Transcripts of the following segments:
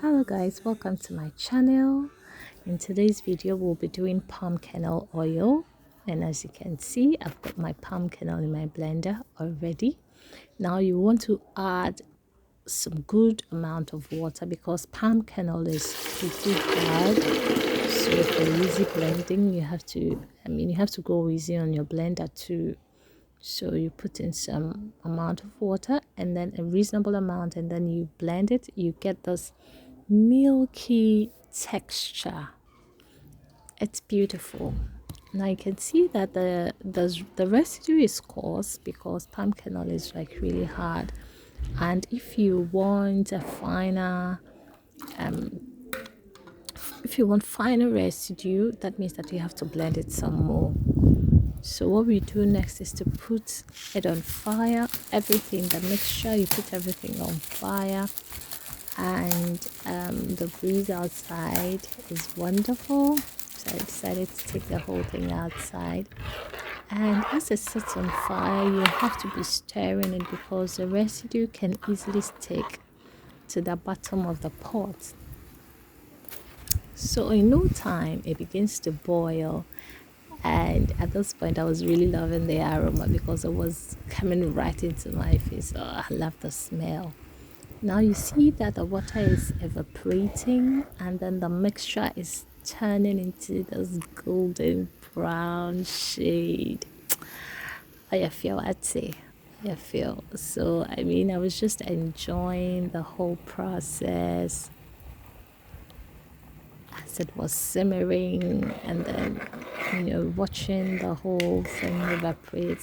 Hello guys, welcome to my channel. In today's video we'll be doing palm kernel oil, and as you can see I've got my palm kernel in my blender already. Now you want to add some good amount of water because palm kernel is pretty hard, so for easy blending you have to go easy on your blender too. So you put in some amount of water and then a reasonable amount, and then you blend it. You get this milky texture. It's beautiful. Now you can see that the residue is coarse because palm kernel is like really hard, and if you want a finer residue, that means that you have to blend it some more. So what we do next is to put it on fire. The mixture, you put everything on fire, and the breeze outside is wonderful, so I decided to take the whole thing outside. And as it sits on fire, you have to be stirring it because the residue can easily stick to the bottom of the pot. So in no time it begins to boil, and at this point I was really loving the aroma because it was coming right into my face. I love the smell. Now you see that the water is evaporating, and then the mixture is turning into this golden brown shade. I feel, I'd say. I feel. So I was just enjoying the whole process as it was simmering, and then watching the whole thing evaporate.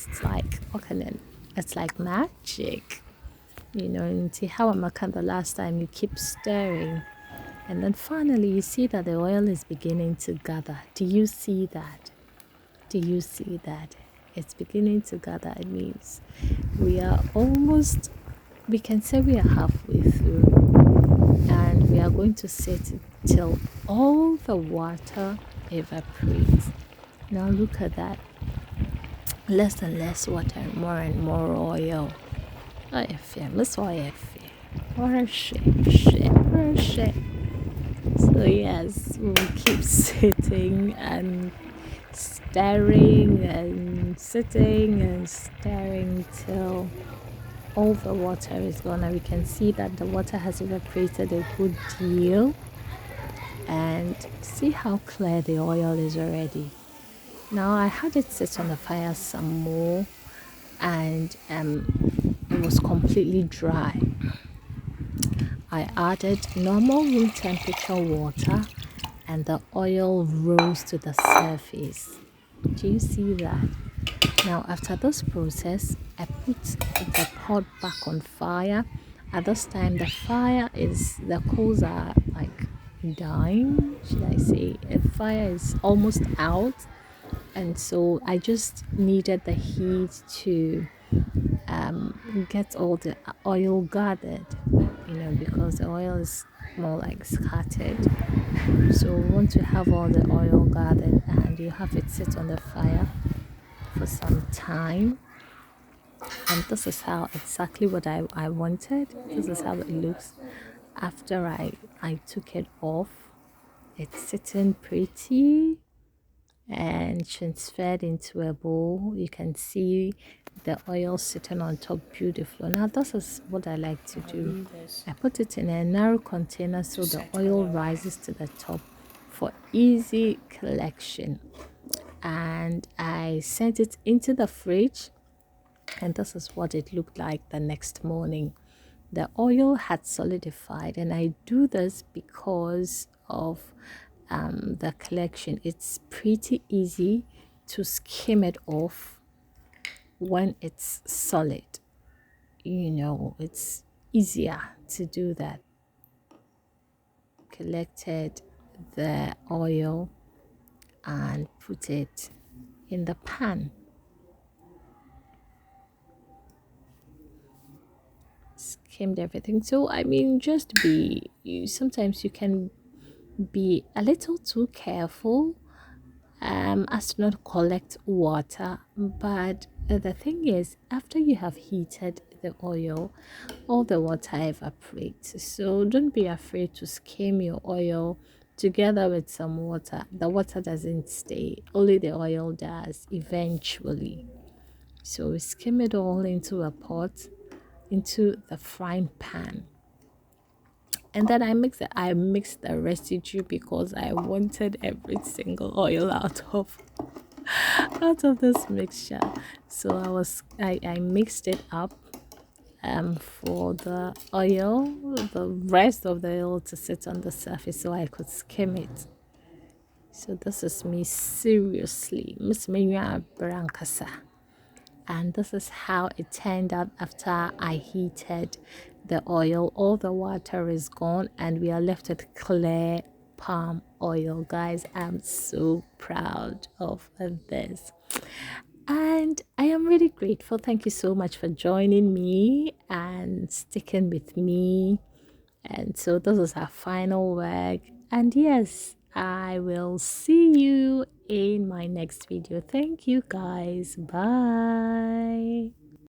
It's like magic. And see how I'm the last time you keep stirring, and then finally you see that the oil is beginning to gather. Do you see that? It's beginning to gather. It means we can say we are halfway through, and we are going to set it till all the water evaporates. Now look at that. Less and less water and more oil. Let's shit. So yes, we'll keep sitting and stirring and sitting and stirring till all the water is gone. And we can see that the water has evaporated a good deal, and see how clear the oil is already. Now I had it sit on the fire some more, and it was completely dry. I added normal room temperature water, and the oil rose to the surface. Do you see that? Now after this process, I put the pot back on fire. At this time the coals are like dying, should I say. The fire is almost out, and so I just needed the heat to get all the oil gathered, because the oil is more like scattered. So we want to have all the oil gathered, and you have it sit on the fire for some time. And this is how exactly what I wanted. This is how it looks after I took it off. It's sitting pretty and transferred into a bowl. You can see the oil sitting on top beautiful. Now this is what I like to do. I put it in a narrow container so the oil rises to the top for easy collection, and I sent it into the fridge, and this is what it looked like the next morning. The oil had solidified, and I do this because of the collection. It's pretty easy to skim it off when it's solid. It's easier to do that. Collected the oil and put it in the pan. Skimmed everything. So sometimes you can be a little too careful as to not collect water, but the thing is, after you have heated the oil, all the water evaporates. So don't be afraid to skim your oil together with some water. The water doesn't stay, only the oil does eventually. So we skim it all into a pot, into the frying pan. And then I mixed the residue because I wanted every single oil out of this mixture. So I mixed it up for the oil, the rest of the oil to sit on the surface so I could skim it. So this is me seriously, Miss Minya Brancasa. And this is how it turned out after I heated the oil. All the water is gone and we are left with clear palm oil. Guys, I'm so proud of this. And I am really grateful. Thank you so much for joining me and sticking with me. And so this is our final work. And yes, I will see you in my next video. Thank you guys. Bye.